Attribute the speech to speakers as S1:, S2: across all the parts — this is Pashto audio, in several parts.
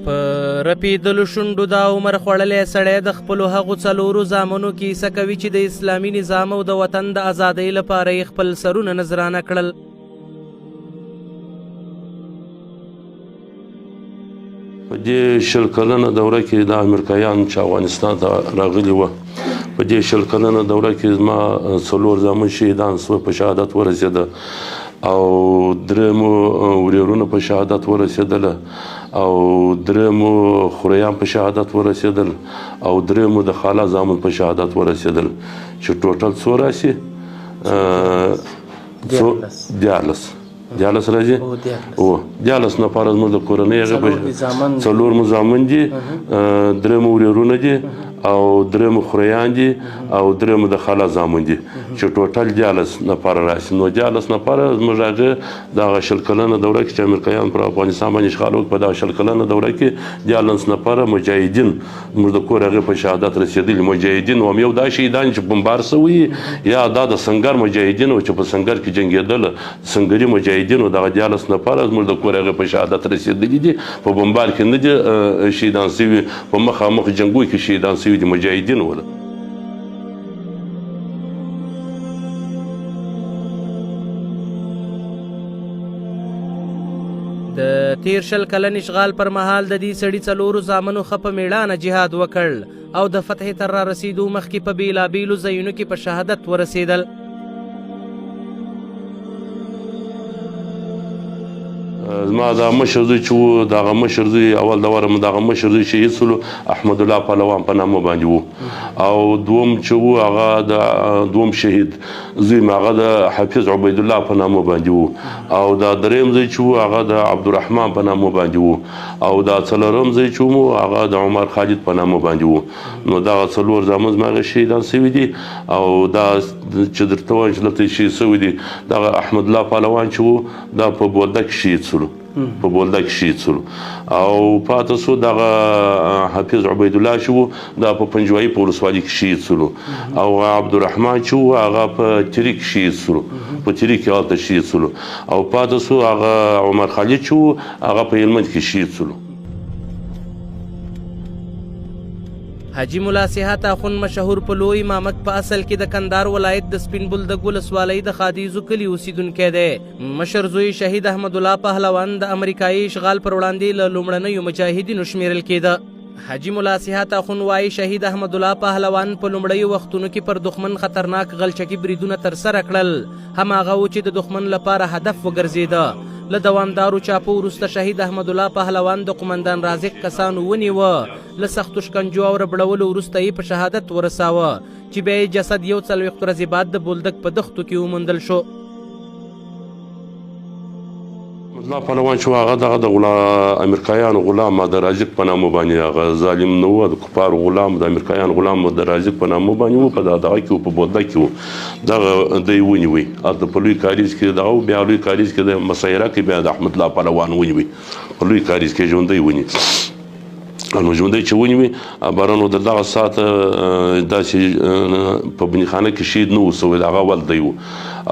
S1: په رپېدلو شونډو دا عمر خوړلی سړی د خپلو هغو څلورو زامنو کیسه کوي چې د اسلامي نظام او د وطن د ازادۍ لپاره یې خپل سرونه نذرانه کړل.
S2: په دې 20 کلنه دوره کې د امریکایان چې افغانستان ته راغلي وه، په دې 20 کلنه دوره کې زما 4 زامن شهیدان سوه، په شهادت ورسېده، او درېمو ورېرونه په شهادت ورسېدله، او درېمو خوریان په شهادت ورسېدل، او درېمو د خاله زامن په شهادت ورسېدل، چې ټوټل څو راشي؟ 14 راځي. 14 نفره زموږ د کورنۍ هغه 4 زامن دي، درېمو ورېرونه دي، او درېمو خوریان دي، او درېمو د خاله زامن دي، چې ټوټل 14 نفره راشي. نو 14 نفره زموږ هغه دغه 20 کلنه دوره کې چې امریکایان پر افغانستان باندې اشغال وکړ، په دغه 20 کلنه دوره کې 14 نفره مجاهدین زموږ د کور هغې په شهادت رسېدلي مجاهدین و. یو دا شهیدان چې بمبار سوي، یا دا د سنګر مجاهدین و چې په سنګر کې جنګېدل، سنګري مجاهدین و. دغه 14 نفره زموږ د کور هغې په شهادت رسېدلي دي، په بمبار کې نه دي شهیدان سوي، په مخامخ جنګونو کې شهیدان سوي دي مجاهدین و.
S1: د تیر 20 کلن اشغال پر مهال د دې سړي 4 زامنو ښه په مېړانه جهاد وکړ، او د فتح تر را رسېدو مخکې په بېلابېلو ځایونو کې په شهادت ورسېدل.
S2: زما دا مشر زوی چې و، دغه مشر زوی اول دوره دغه مشر زوی شهید سولو، احمد الله پهلوان په نامه باندې و، او دوم چې و هغه د دوم شهید زوی م هغه د حفیظ عبید الله په نامه باندې و، او دا درېم زوی چې و هغه د عبدالرحمن په نامه باندې و، او دا څلورم زوی چې و هغه د عمر خالد په نامه باندې و. نو دغه 4 زامن زما هغه شهیدان سوي دي، او دا چې درته وایم چې دلته شهید سوي دي، دغه احمد الله پهلوان چې و دا په بولده کې شهید سولو، په بولده کې شهید سولو، او پاته سو دغه حفیظ عبید الله چې و دا په پنجوایي په ولسوالۍ کې شهید سولو، او عبدالرحمن چې و هغه په تیري کې شهید سولو، په تیري کې هلته شهید سولو، او پاته سو هغه عمر خالد چې و هغه په هلمند کې شهید سولو.
S1: حاجي ملا صحت اخون مشهور په لوی مامک په اصل کې د کندهار ولایت د سپین بولدک ولسوالۍ د خادیزو کلي اوسیدونکی دی. مشر زوی شهید احمد الله پهلوان د امریکایي اشغال پر وړاندې له لومړنیو مجاهدینو شمیرل کېده. حاجي ملا صحت اخون وایي شهید احمد الله پهلوان په لومړیو وختونو کې پر دښمن خطرناک غلچکي بریدونه ترسره کړل، هماغه و چې د دښمن لپاره هدف وګرځېده. له دوامدارو چاپو وروسته شهید احمد الله پهلوان د قمندان رازق کسانو ونیوه، له سختو شکنجو او ربړولو وروسته یې په شهادت ورساوه، چې بیا یې جسد 40 ورځې بعد د بولدک په دښتو کې وموندل شو.
S2: الله پهلوان چې هغه دغه د امریکایانو غلام د رازق په نامه باندې هغه ظالم نه و، د کفارو غلام، د امریکایانو غلام د رازق په نامه باندې و، په دغه کې و، په بولده کې و، دغه دی ونیوی، هلته په لوی کاریز کې دغه و، بیا لوی کاریز کې د مسایره کې بیا د احمد الله پهلوان ونیوی، په لوی کاریز کې ژوندی ونی. نو ژوندی چې ونیوي بارانو د دغه ساعته داسې په بنیخانه کې شهید نه و سوی، هغه اول دی و.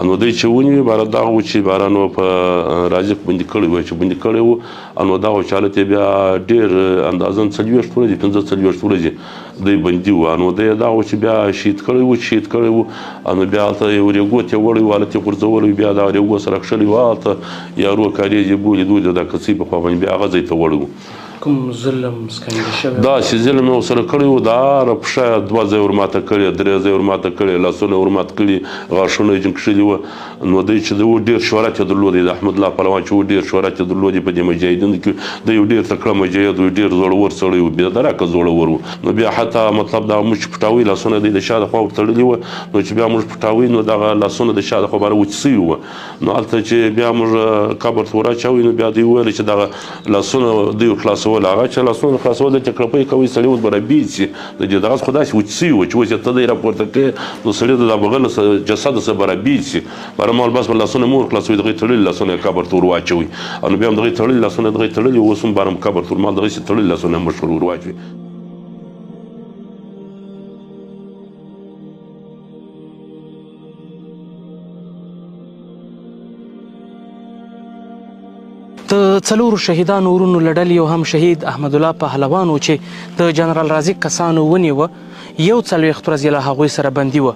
S2: نو دی چې ونیوي باره دغه و چې بارانو په رازق بندي کړی و، چې بندي کړی و، نو دغه چې حالت یې بیا ډېر اندازن 40 ورځې 45 ورځې دی بندي و. نو دی دغه و چې بیا شهید کړی و، شهید کړی و، نو بیا هلته یو ریګو ته وړی و، هلته یې غورځولی، بیا دغه ریګو سره کښلی و، هلته یارو کاریز یې بولي دوی د کسۍ په خوا باندې بیا هغه ځای ته وړی و.
S3: کوم ظلم سکنجه شوی
S2: داسې ظلم یې ورسره کړی و، د هره پښه 2 ځایه ورماته کړې، 3 ځایه ورماته کړې، لاسونه ورمات کړي، غاښونه یې جنګ کښلي وه. نو دی چې دی و ډېر شهرت یې درلودی، د احمد الله پهلوان چې و ډېر شهرت یې درلودی په دې مجاهدینو کې، دی یو ډېر تکړه مجاهد و، ډېر زړور سړی و، بې درکه زړور و. نو بیا حتی مطلب دغه موږ چې پټاوي لاسونه دی د شا د خوا ورتړلي وه، نو چې بیا موږ پټاوي نو دغه لاسونه د شا د خوا باره وچ سوي وه. نو هلته چې بیا موږ قبر ته وراچوي، نو بیا دوی وویل چې دغه لاسونه دوی خلاصول، هغه چې لاسونه خلاصول چې کړپۍ کوي سړي اوس به رابېد شي، د دې دغه خو داسې وچ سوي وه چې اوس یې ته دی راپورته کړې، نو سړي د دا بغل جسد څه به رابېد شي. بهرمحال بس به لاسونه مو ورخلاصوي، دغه تړلي لاسونه یې قبر ته ور واچوي، نو بیا هم دغه تړلي لاسونه دغه تړلي، اوس هم بهرم قبر ته ورمال دغسې تړلي لاسونه هم مشهور ور واچوي.
S3: د څلورو شهیدانو ورونو له ډلې یو هم شهید احمد الله پهلوان و چې د جنرال رازق کسانو ونیوه، 41 ورځې له هغوی سره بندي وه.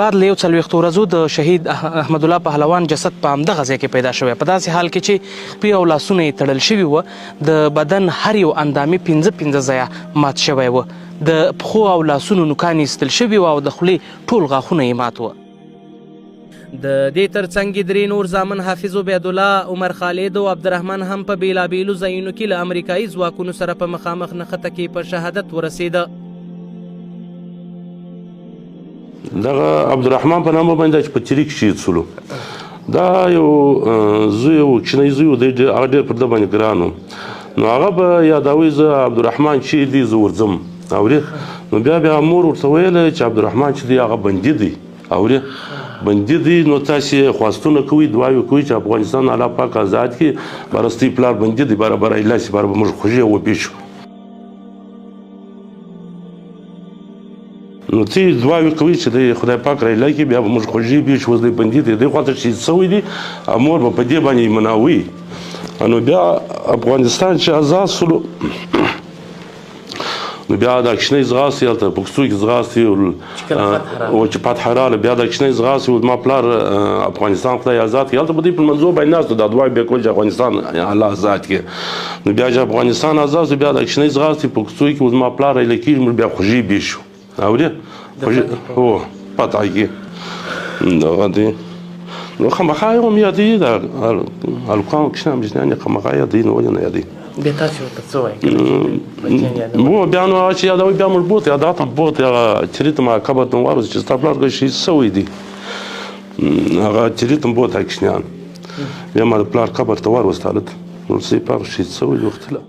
S3: بعد له 41 ورځو د شهید احمد الله پهلوان جسد په همدغه ځای کې پیدا شوی، په داسې حال کې چې خپې او لاسونه یې تړل شوي وه. د بدن هر یو اندامي 15 ځایه مات شوی وه. د پښو او لاسونو نوکان یې ایستل شوي وه او د خولې ټول غاښونه یې مات وه.
S1: د دې ترڅنګ درې نور زامن حافظ عبید الله، عمر خالد او عبدالرحمن هم په بیلابیلو ځایونو کې له امریکایي ځواکونو سره په مخامخ نښته کې په شهادت ورسېده.
S2: دغه عبدالرحمن په نامه باندې چې په چریک شهید سولو، دا یو زوی و، کوچنی زوی و، هغه ډېر پر ده باندې ګران و. نو هغه به یادوي زه عبدالرحمن چې دی زه ورځم، اورې. نو بیا مور ورته ویله چې عبدالرحمن چې دی هغه بندي دی، اورې، بندي دی. نو تاسې خواستونه کوئ، دعاوې کوئ چې افغانستان الله پاک آزاد کړي، برستی پلار بندي دی، برابر ایلاسي بار به موږ خوږې وپېښو. نو تی دعاوې کوي چې د خدای پاک رایله کړي، بیا به موږ خوږې بېشو. اوس دی بندي دی، دی خواته شهید شوی دی، مور به په دې باندې مناوي. نو بیا افغانستان چې آزاد سولو، نو بیا دا کښنۍ ځغاستې هلته په کوڅو کې ځغاستې و چې فتح راغله، بیا دا کښنۍ ځغاستې و. زما پلار افغانستان خدای آزاد کړي، هلته په دې په منځو باندې ناست و، دا دعاوې بیا کول چې افغانستان الله آزاد کړي. نو بیا چې افغانستان آزاد سو، بیا دا کښنۍ ځغاستې په کوڅو کې و. زما پلار رایله کېږي، موږ بیا خوږې بېشو، اورې، هو فتح کې دغه دی. نو خامخا یې هم یادوي، دا هلکان کښېنه مجنیان یې خامخا یادوي، نو ولې نه یادوي.
S3: بیا تاسې ورته څه وایي؟
S2: و بیا نو هغه چې یادوي، بیا موږ بوت یادات هم بوت هغه چریت ما قبر ته واروځي چې ستا پلار شهید شوی دی، هغه چریت هم بوت کښېنیان. بیا ما د پلار قبر ته واروستالت، نو څه یې پلار شهید شوی دی وختله.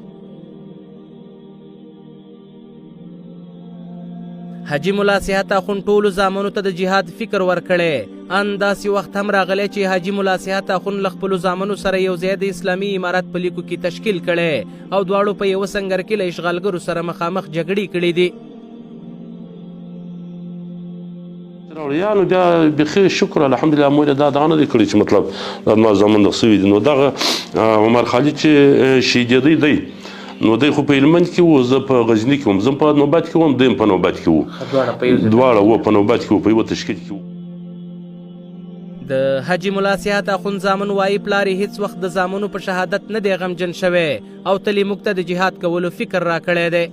S1: حاجي ملا صحت اخون ټولو زامنو ته د جهاد فکر ورکړی. ان داسې وخت هم راغلی چې حاجي ملا صحت اخون له خپلو زامنو سره یو ځای د اسلامي امارت په لیکو کې تشکیل کړی او دواړو په یوه سنګر کې له اشغالګرو سره مخامخ جګړې کړې دي.
S2: راوړیانو بیا بیخي شکر الحمدلله مور یې دا دغه نه دی کړی چې مطلب دا زما زامن دغه سوي دي. نو دغه عمر خالد چې شهیدېدی دی، نو دی خو په هلمند کې و، زه په غزني کې وم، زه په نوبت کې وم، دی هم په نوبت کې و، دواړه و په نوبت کې و، په یوه تشکیل کې و.
S1: د حاجي ملا صحت اخون زامن وایي پلار یې هیڅ وخت د زامنو په شهادت نه دی غمجن شوی او تل یې موږ ته د جهاد کولو فکر راکړی دی.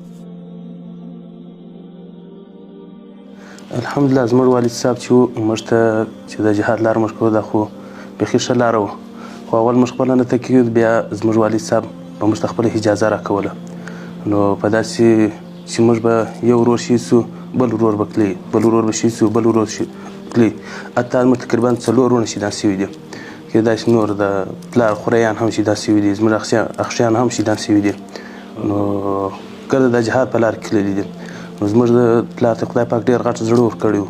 S3: الحمدلله زموږ والد صاحب چې موږ ته چې د جهاد لار موږ کوو، دا خو بیخي ښه لاره وه، خو اول موږ خپله نه تکیو، بیا زموږ والد صاحب به موږ ته خپله اجازه راکوله. نو په داسې چې موږ به یو ورور شهید سو، بل ورور به تللی، بل ورور به شهید سو، بل ورور تللی، حتی موږ تقریبا 4 ورونه شهیدان شوي دي. کېدای شي نور د پلار خوریان هم شهیدان شوي دي، زموږ اخښیان هم شهیدان شوي دي. نو کله د جهاد په لار کې تللي دي. نو زموږ د پلار ته خدای پاک ډېر غټ زړه ورکړی و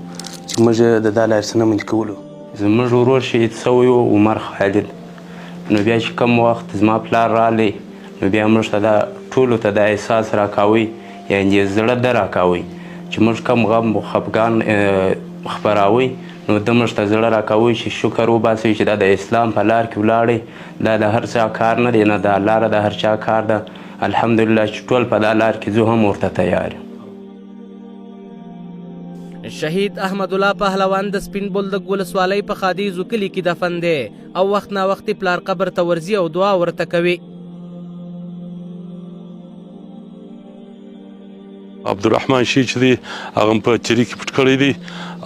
S3: چې موږ د دا لارې څه نه منې کولو.
S4: زموږ ورور شهید شوی و، عمر خالد. نو بیا چې کوم وخت زما پلار رالی، نو بیا موږ ته دا ټولو ته دا احساس راکاوی، یعنې زړه ده راکاوی چې موږ کوم غم و خفګان خپراوی، نو ده موږ ته زړه راکاوی چې شکر وباسئ چې دا د اسلام په لار کې ولاړئ، دا د هر چا کار نه دی، نه دا لاره د هر چا کار ده. الحمدلله چې ټول په دا لار کې زه هم ورته تیار یم.
S1: شهید احمد الله پهلوان د سپین بولدک ولسوالۍ په خادیزو کلي کې دفن دی او وخت نا وخت پلار قبر ته ورځي او دعا ورته کوي.
S2: عبدالرحمن شهید چې دی هغه په چري کې پټ کړی دی،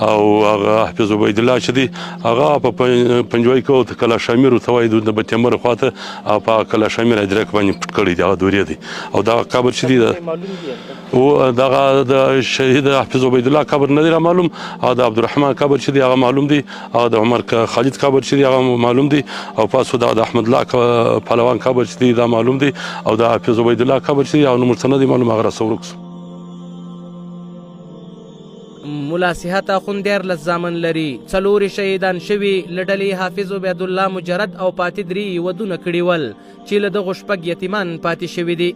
S2: او هغه حافظ عبید الله چې دی هغه په پنجوایي کې ورته کلاش امیر ورته وایي د بتیمر خواته، او په کلاش امیر ادرک باندې پټ کړی دی، هغه دورې دی. او دغه قبر چې دی او دغه د شهید حافظ عبید الله قبر نه دی را معلوم، او د عبدالرحمن قبر چې دی هغه معلوم دی، او د عمر خالد قبر چې دی هغه معلوم دی، او پاسو د احمد الله پهلوان قبر چې دی دا معلوم دی، او د حافظ عبید الله قبر چې دی هغه نوم ورته نه دی معلوم، هغه راسه ورک سو.
S1: ملا صحت اخون 13 زامن لري، 4 شهیدان شوي، له ډلې حافظ عبید الله مجرد او پاتې 3 ودونه کړي ول چې له دغو 6 یتیمان پاتې شوي دي.